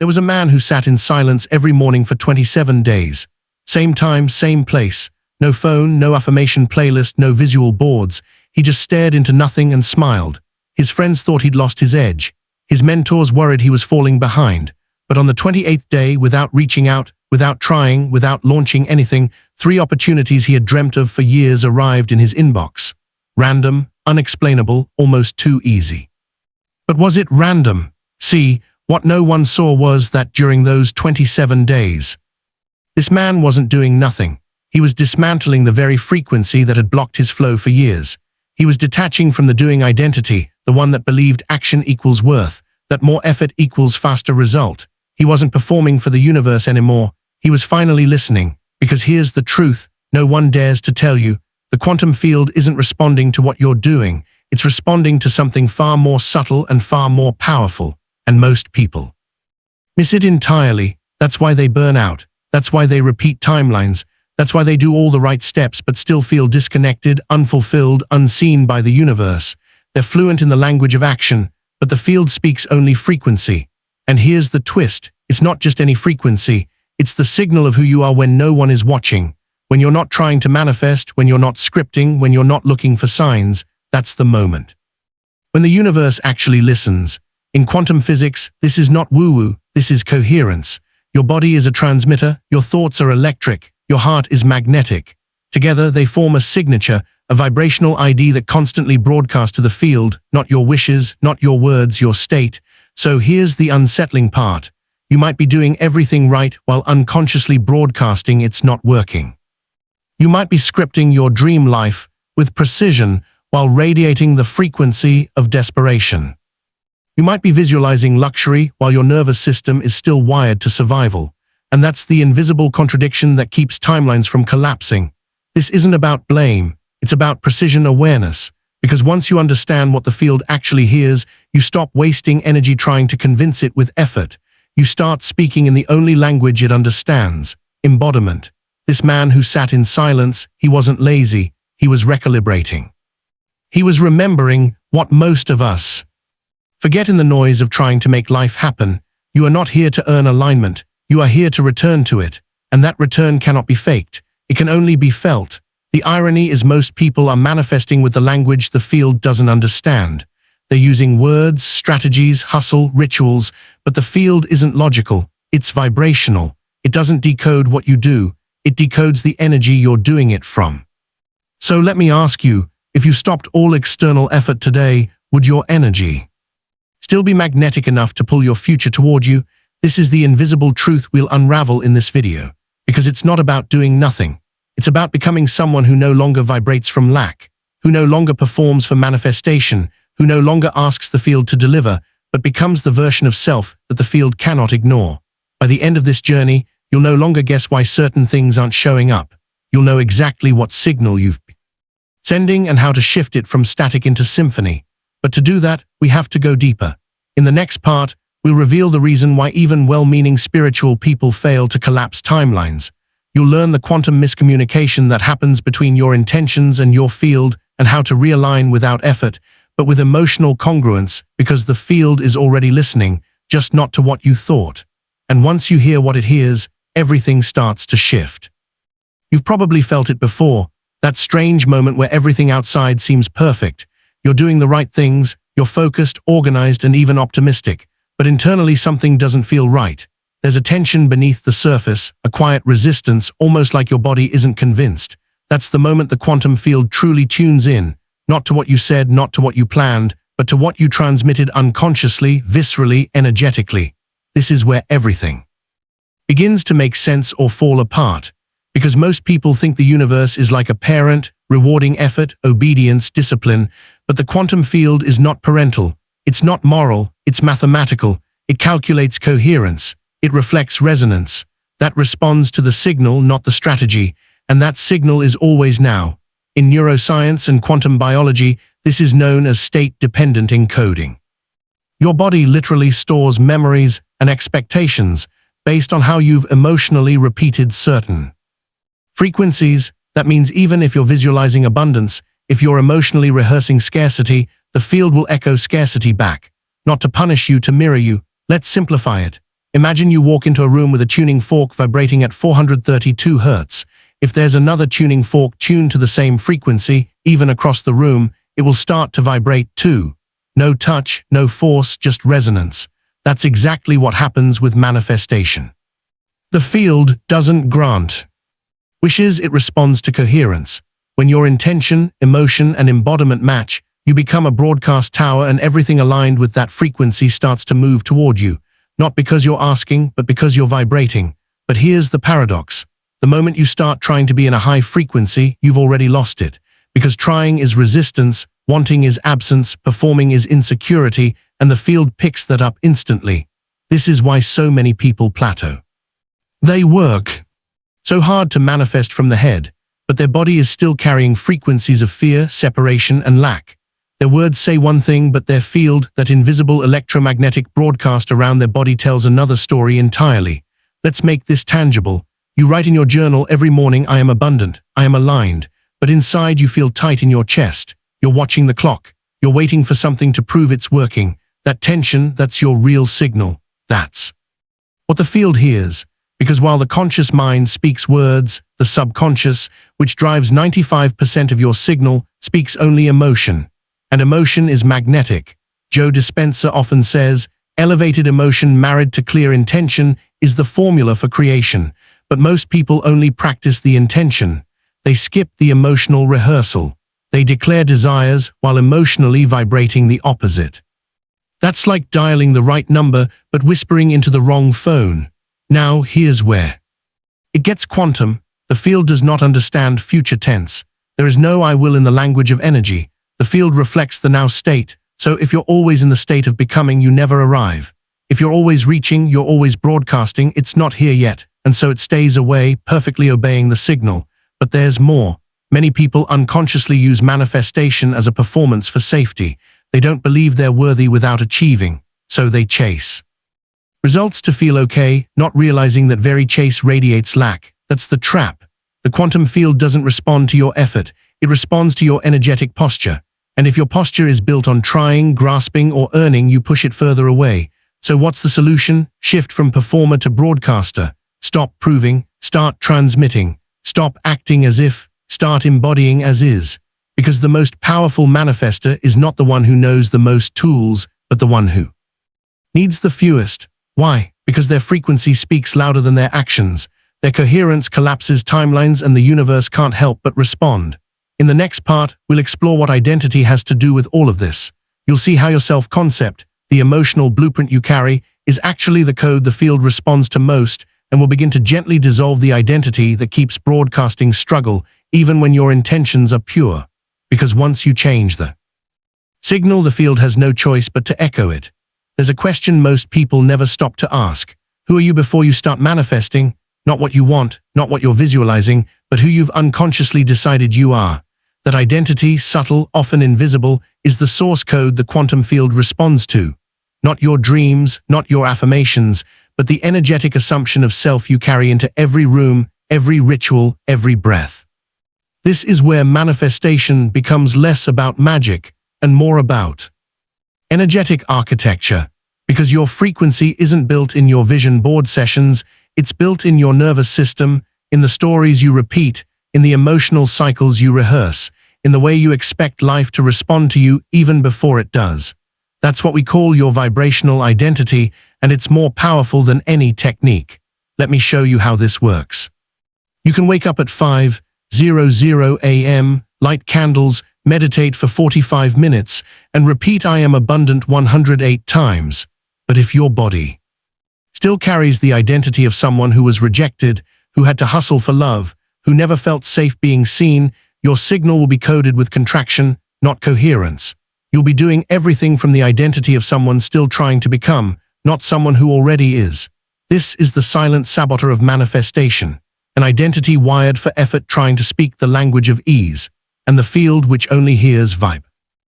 There was a man who sat in silence every morning for 27 days. Same time, same place. No phone, no affirmation playlist, no visual boards. He just stared into nothing and smiled. His friends thought he'd lost his edge. His mentors worried he was falling behind. But on the 28th day, without reaching out, without trying, without launching anything, 3 opportunities he had dreamt of for years arrived in his inbox. Random, unexplainable, almost too easy. But was it random? See, what no one saw was that during those 27 days, this man wasn't doing nothing. He was dismantling the very frequency that had blocked his flow for years. He was detaching from the doing identity, the one that believed action equals worth, that more effort equals faster result. He wasn't performing for the universe anymore. He was finally listening, because here's the truth no one dares to tell you. The quantum field isn't responding to what you're doing. It's responding to something far more subtle and far more powerful. And most people miss it entirely. That's why they burn out. That's why they repeat timelines. That's why they do all the right steps but still feel disconnected, unfulfilled, unseen by the universe. They're fluent in the language of action, but the field speaks only frequency. And here's the twist. It's not just any frequency. It's the signal of who you are when no one is watching. When you're not trying to manifest, when you're not scripting, when you're not looking for signs, that's the moment. When the universe actually listens. In quantum physics, this is not woo-woo, this is coherence. Your body is a transmitter, your thoughts are electric, your heart is magnetic. Together, they form a signature, a vibrational ID that constantly broadcasts to the field, not your wishes, not your words, your state. So here's the unsettling part. You might be doing everything right while unconsciously broadcasting it's not working. You might be scripting your dream life with precision while radiating the frequency of desperation. You might be visualizing luxury while your nervous system is still wired to survival. And that's the invisible contradiction that keeps timelines from collapsing. This isn't about blame, it's about precision awareness. Because once you understand what the field actually hears, you stop wasting energy trying to convince it with effort. You start speaking in the only language it understands, embodiment. This man who sat in silence, he wasn't lazy, he was recalibrating. He was remembering what most of us forget in the noise of trying to make life happen. You are not here to earn alignment, you are here to return to it. And that return cannot be faked, it can only be felt. The irony is most people are manifesting with the language the field doesn't understand. They're using words, strategies, hustle, rituals, but the field isn't logical, it's vibrational. It doesn't decode what you do, it decodes the energy you're doing it from. So let me ask you, if you stopped all external effort today, would your energy still be magnetic enough to pull your future toward you? This is the invisible truth we'll unravel in this video. Because it's not about doing nothing. It's about becoming someone who no longer vibrates from lack, who no longer performs for manifestation, who no longer asks the field to deliver, but becomes the version of self that the field cannot ignore. By the end of this journey, you'll no longer guess why certain things aren't showing up. You'll know exactly what signal you've been sending and how to shift it from static into symphony. But to do that, we have to go deeper. In the next part, we'll reveal the reason why even well-meaning spiritual people fail to collapse timelines. You'll learn the quantum miscommunication that happens between your intentions and your field and how to realign without effort, but with emotional congruence because the field is already listening, just not to what you thought. And once you hear what it hears, everything starts to shift. You've probably felt it before, that strange moment where everything outside seems perfect. You're doing the right things, you're focused, organized, and even optimistic, but internally something doesn't feel right. There's a tension beneath the surface, a quiet resistance, almost like your body isn't convinced. That's the moment the quantum field truly tunes in, not to what you said, not to what you planned, but to what you transmitted unconsciously, viscerally, energetically. This is where everything begins to make sense or fall apart. Because most people think the universe is like a parent, rewarding effort, obedience, discipline, but the quantum field is not parental. It's not moral, it's mathematical. It calculates coherence. It reflects resonance. That responds to the signal, not the strategy, and that signal is always now. In neuroscience and quantum biology, this is known as state-dependent encoding. Your body literally stores memories and expectations based on how you've emotionally repeated certain frequencies. That means even if you're visualizing abundance, if you're emotionally rehearsing scarcity, the field will echo scarcity back. Not to punish you, to mirror you. Let's simplify it. Imagine you walk into a room with a tuning fork vibrating at 432 Hz. If there's another tuning fork tuned to the same frequency, even across the room, it will start to vibrate too. No touch, no force, just resonance. That's exactly what happens with manifestation. The field doesn't grant wishes, it responds to coherence. When your intention, emotion, and embodiment match, you become a broadcast tower, and everything aligned with that frequency starts to move toward you. Not because you're asking, but because you're vibrating. But here's the paradox. The moment you start trying to be in a high frequency, you've already lost it. Because trying is resistance, wanting is absence, performing is insecurity, and the field picks that up instantly. This is why so many people plateau. They work so hard to manifest from the head, but their body is still carrying frequencies of fear, separation, and lack. Their words say one thing, but their field, that invisible electromagnetic broadcast around their body, tells another story entirely. Let's make this tangible. You write in your journal every morning, "I am abundant, I am aligned," but inside you feel tight in your chest. You're watching the clock. You're waiting for something to prove it's working. That tension, that's your real signal. That's what the field hears. Because while the conscious mind speaks words, the subconscious, which drives 95% of your signal, speaks only emotion. And emotion is magnetic. Joe Dispenza often says, elevated emotion married to clear intention is the formula for creation. But most people only practice the intention. They skip the emotional rehearsal. They declare desires while emotionally vibrating the opposite. That's like dialing the right number but whispering into the wrong phone. Now, here's where it gets quantum. The field does not understand future tense. There is no "I will" in the language of energy. The field reflects the now state. So if you're always in the state of becoming, you never arrive. If you're always reaching, you're always broadcasting, it's not here yet. And so it stays away, perfectly obeying the signal. But there's more. Many people unconsciously use manifestation as a performance for safety. They don't believe they're worthy without achieving, so they chase results to feel okay, not realizing that very chase radiates lack. That's the trap. The quantum field doesn't respond to your effort. It responds to your energetic posture. And if your posture is built on trying, grasping, or earning, you push it further away. So what's the solution? Shift from performer to broadcaster. Stop proving, start transmitting. Stop acting as if, start embodying as is. Because the most powerful manifester is not the one who knows the most tools, but the one who needs the fewest. Why? Because their frequency speaks louder than their actions. Their coherence collapses timelines, and the universe can't help but respond. In the next part, we'll explore what identity has to do with all of this. You'll see how your self-concept, the emotional blueprint you carry, is actually the code the field responds to most, and will begin to gently dissolve the identity that keeps broadcasting struggle, even when your intentions are pure. Because once you change the signal, the field has no choice but to echo it. There's a question most people never stop to ask. Who are you before you start manifesting? Not what you want, not what you're visualizing, but who you've unconsciously decided you are. That identity, subtle, often invisible, is the source code the quantum field responds to. Not your dreams, not your affirmations, but the energetic assumption of self you carry into every room, every ritual, every breath. This is where manifestation becomes less about magic and more about energetic architecture. Because your frequency isn't built in your vision board sessions, it's built in your nervous system, in the stories you repeat, in the emotional cycles you rehearse, in the way you expect life to respond to you even before it does. That's what we call your vibrational identity, and it's more powerful than any technique. Let me show you how this works. You can wake up at 5:00 a.m., light candles, meditate for 45 minutes, and repeat "I am abundant" 108 times. But if your body still carries the identity of someone who was rejected, who had to hustle for love, who never felt safe being seen, your signal will be coded with contraction, not coherence. You'll be doing everything from the identity of someone still trying to become, not someone who already is. This is the silent saboteur of manifestation, an identity wired for effort trying to speak the language of ease, and the field which only hears vibe.